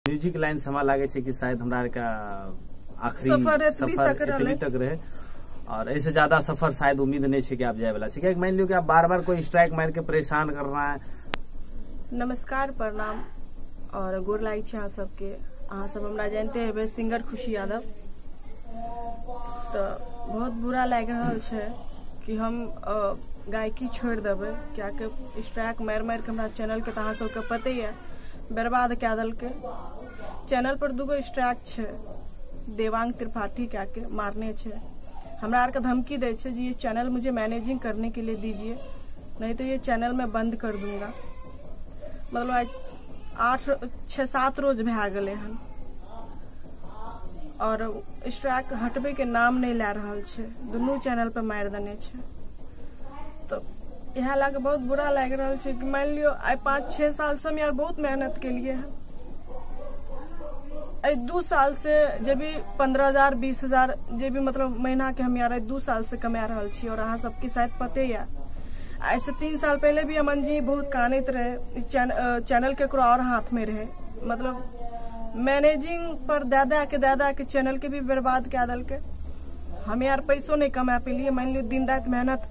Music line समय लागे छे कि शायद हमरा का आखिरी सफर एतबी तक रहे और ऐसे ज्यादा सफर शायद उम्मीद नहीं छे कि आप जाए वाला छे। क्या मान लियो कि आप बार बार कोई स्ट्राइक मार के परेशान कर रहा है। नमस्कार, प्रणाम और गोर लागे छे अहाँ सबके। अहाँ सब हमरा जानते हैं सिंगर खुशी यादव। तो बहुत बुरा लग रहा है कि हम गायकी छोड़ देवे क्या के स्ट्राइक मार मार के हमरा चैनल के अहाँ सबके पते है बर्बाद क्या दल के। चैनल पर दूगो स्ट्राइक छे, देवांग त्रिपाठी क्या के मारने छे, हमरा आर का धमकी दे छे जी ये चैनल मुझे मैनेजिंग करने के लिए दीजिए, नहीं तो ये चैनल मैं बंद कर दूंगा। मतलब 6-7 रोज भे गए हन और स्ट्राइक हटबे के नाम नहीं ला रहा छे, दोनों चैनल पे मार देने छे। तो यह लाके बहुत बुरा लग रहा है कि मान लियो 5-6 साल से हम यार बहुत मेहनत के लिए है। 2 साल से जे भी 15,000 20,000 जे भी मतलब महीना के हम यार 2 साल से कमा रहा छी और अहाँ सबके शायद पते या ऐसे 3 साल पहले भी अमन जी बहुत कानित रहे चैनल के और हाथ में रहे। मतलब मैनेजिंग पर दादा के चैनल के भी बर्बाद क्या दल के। हम यार पैसों नहीं कमा पे लिए, मान लियो दिन रात मेहनत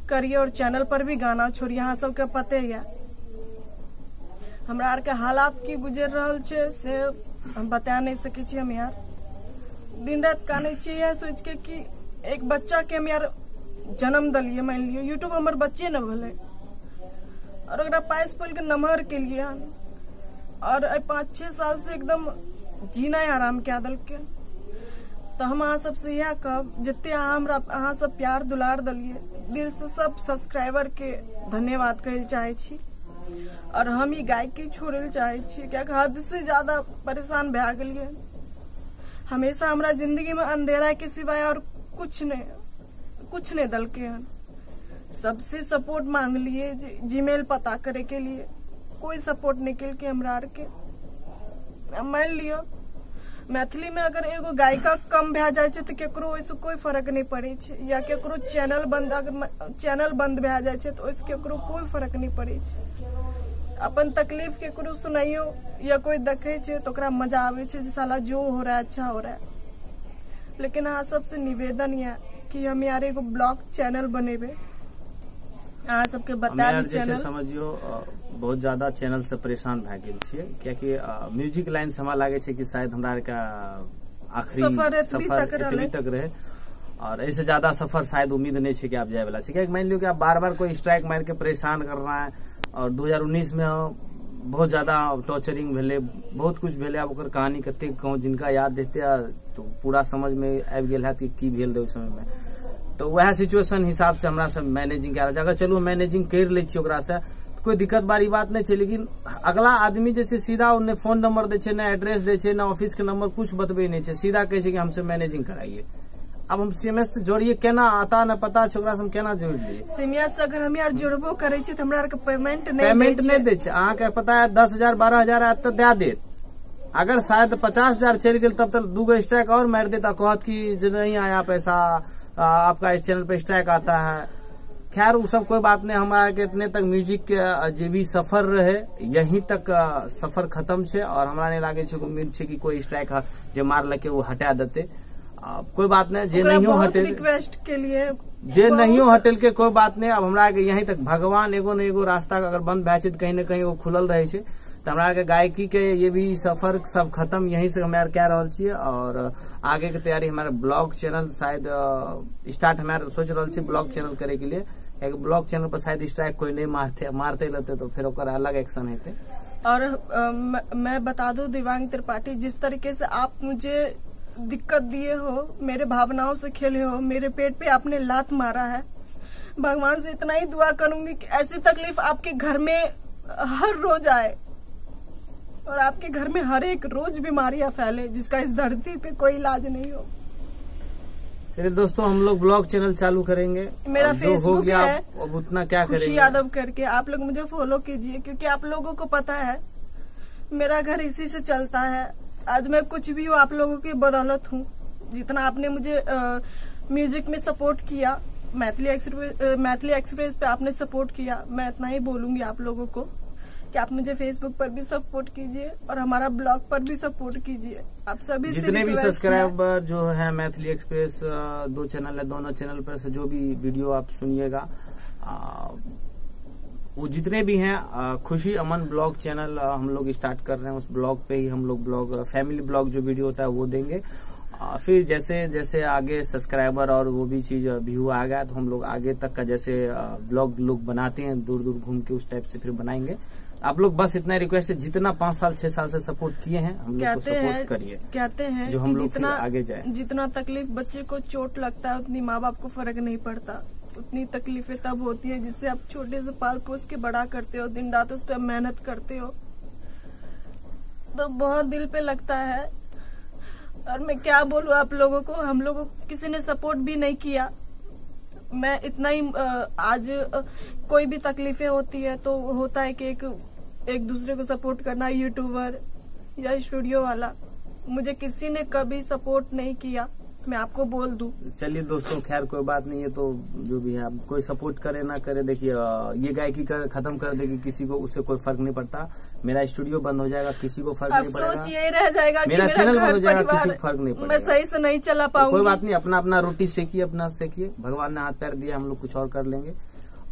करिए और चैनल पर भी गाना छोड़िए। यहाँ सबके पते या हमरा आर के हालात की गुजर रहा छे से हम बता नहीं सके छी। हम यार दिन रात काने चाहिए सोच के कि एक बच्चा के हम यार जन्म दलिए, मान लियो यूट्यूब हमारे बच्चे न भले और अगर पाइस पल के नमहर के लिए और 5-6 साल से एकदम जीना है आराम क्या दल के। तो हम अहाँ सबसे यह कब जितने अहाँ सब प्यार दुलार दलिए दिल से सब सब्सक्राइबर के धन्यवाद कहल चाहे छी। और हम ही गायकी छोड़े चाहे छी क्या हद से ज्यादा परेशान भे गए। हमेशा हमारा जिंदगी में अंधेरा के सिवाय और कुछ नहीं दल के हन। सबसे सपोर्ट मांग लिए जीमेल पता करे के लिए, कोई सपोर्ट निकल के हमरा आर के। मान लियो मैथिली में अगर एगो गायिका कम भे जाए तो केकरो ओइसे कोई फर्क नहीं पड़े छे, या केकरो चैनल बंद भे जाए तो ओइसे केकरो कोई फर्क नहीं पड़े छे। अपन तकलीफ केकरो सुनाइयो या कोई देखे छे तो ओकरा मजा आवे छे जे साला जो हो रहा है अच्छा हो रहा है। लेकिन अहाँ सबसे निवेदन है कि हम यार एगो ब्लॉग चैनल बनेबे, अहाँ सबके बता दी चैनल समझियो बहुत ज्यादा चैनल से परेशान भे गेल छियै। कियाकि म्यूजिक लाइन से हमरा लागे छे कि शायद हमरा का आखिरी सफर एतबी तक रहे और ऐसे ज्यादा सफर शायद उम्मीद नहीं छे कि आप जाए वाला छे। क्या मान लियो कि आप बार बार कोई स्ट्राइक मार के परेशान कर रहा है और 2019 में बहुत ज्यादा टॉर्चरिंग भेले, बहुत कुछ भेले। अब ओकर कहानी कते कहूँ जिनका याद देते तो पूरा समझ में आबि गेल है कि भेल रहे उस समय में। तो वह सिचुएशन हिसाब से हमरा सब मैनेजिंग कर रहा। अगर चलो मैनेजिंग कर ले ओकरा से तो कोई दिक्कत बारी बात नहीं है। लेकिन अगला आदमी जैसे सीधा उन्हें फोन नंबर दे छे, ना एड्रेस दे छे, ना ऑफिस के नंबर कुछ बतबे नहीं छे, सीधा कहे छे कि हमसे मैनेजिंग कराइए। अब हम सीएमएस से जोड़िए केना आता न पता छोकरा से हम केना जोड़ दिए। सीएमएस से अगर हम यार जोड़बो करे छी त हमरा के पेमेंट नहीं दे छे। अहाँ के पता है 10,000 12,000 आत त दे देत। अगर शायद 50,000 चल गेल तब तक 2 स्ट्राइक और मार देता, कहत कि नहीं आया पैसा, आपका इस चैनल पे स्ट्राइक आता है। खैर वो सब कोई बात नहीं। हमारा के इतने तक म्यूजिक के जे भी सफर रहे यहीं तक सफर खत्म छे और हमरा नहीं लागे छे उम्मीद छे कि कोई स्ट्राइक जे मार लके वो हटा देते। कोई बात नहीं, जे नहीं हटेल रिक्वेस्ट के लिए जे नहीं हटेल के कोई बात नहीं। अब हमरा के यहीं तक भगवान एगो न एगो रास्ता अगर बंद भे छे कहीं न कहीं वो खुलल रहे छे। तो हमरा के गायकी के ये भी सफर सब खत्म यहीं से हमारे कह रहा छे और आगे के तैयारी हमारे ब्लॉग चैनल शायद स्टार्ट हमारे सोच रहा छे ब्लॉग चैनल करे के लिए। एक ब्लॉग चैनल पर शायद स्ट्राइक कोई नहीं मारते लेते तो फिर ओकर अलग एक्शन हेते। और मैं बता दूं देवांग त्रिपाठी, जिस तरीके से आप मुझे दिक्कत दिए हो, मेरे भावनाओं से खेले हो, मेरे पेट पे आपने लात मारा है, भगवान से इतना ही दुआ करूंगी कि ऐसी तकलीफ आपके घर में हर रोज आए और आपके घर में हर एक रोज बीमारियां फैले जिसका इस धरती पे कोई इलाज नहीं हो। चलिए दोस्तों, हम लोग ब्लॉग चैनल चालू करेंगे। मेरा फेसबुक है अब उतना क्या करेंगे, खुशी यादव करके आप लोग मुझे फॉलो कीजिए, क्योंकि आप लोगों को पता है मेरा घर इसी से चलता है। आज मैं कुछ भी हूँ आप लोगों की बदौलत हूँ। जितना आपने मुझे म्यूजिक में सपोर्ट किया, मैथिली एक्सप्रेस पे आपने सपोर्ट किया, मैं इतना ही बोलूंगी आप लोगों को कि आप मुझे फेसबुक पर भी सपोर्ट कीजिए और हमारा ब्लॉग पर भी सपोर्ट कीजिए। आप सभी जितने भी सब्सक्राइबर जो है मैथिली एक्सप्रेस 2 चैनल है, दोनों चैनल पर से जो भी वीडियो आप सुनिएगा वो जितने भी हैं खुशी अमन ब्लॉग चैनल हम लोग स्टार्ट कर रहे हैं। उस ब्लॉग पे ही हम लोग ब्लॉग फैमिली ब्लॉग जो वीडियो होता है वो देंगे। फिर जैसे जैसे आगे सब्सक्राइबर और वो भी चीज व्यू आ गया तो हम लोग आगे तक का जैसे ब्लॉग लोग बनाते हैं दूर दूर घूम के उस टाइप से फिर बनाएंगे। आप लोग बस इतना रिक्वेस्ट है, जितना 5 साल 6 साल से सपोर्ट किए हैं हम लोग को सपोर्ट करिए। कहते हैं जो हम लोग फिर आगे जाए। जितना तकलीफ बच्चे को चोट लगता है उतनी माँ बाप को फर्क नहीं पड़ता। उतनी तकलीफें तब होती है जिससे आप छोटे से पाल पोस के बड़ा करते हो, दिन रात उस पर मेहनत करते हो, तो बहुत दिल पे लगता है। और मैं क्या बोलूं आप लोगों को, हम लोगों को किसी ने सपोर्ट भी नहीं किया। मैं इतना ही आज कोई भी तकलीफें होती है तो होता है कि एक दूसरे को सपोर्ट करना, यूट्यूबर या स्टूडियो वाला, मुझे किसी ने कभी सपोर्ट नहीं किया, मैं आपको बोल दूं। चलिए दोस्तों, खैर कोई बात नहीं है, तो जो भी है आप कोई सपोर्ट करे ना करे, देखिए ये गायकी खत्म कर देगी किसी को उससे कोई फर्क नहीं पड़ता। मेरा स्टूडियो बंद हो जाएगा किसी को फर्क नहीं पड़ेगा, सोच यही रह जाएगा मेरा चैनल बंद हो जाएगा किसी को फर्क नहीं पड़ेगा। मैं सही से नहीं चला पाऊंगी। कोई बात नहीं, अपना अपना रोटी सेकिए, अपना सेकिए, भगवान ने हाथ पैर दिया, हम लोग कुछ और कर लेंगे।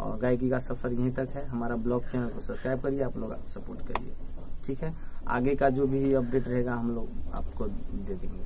और गायकी का सफर यहीं तक है। हमारा ब्लॉग चैनल को सब्सक्राइब करिए, आप लोग सपोर्ट करिए, ठीक है। आगे का जो भी अपडेट रहेगा हम लोग आपको दे देंगे।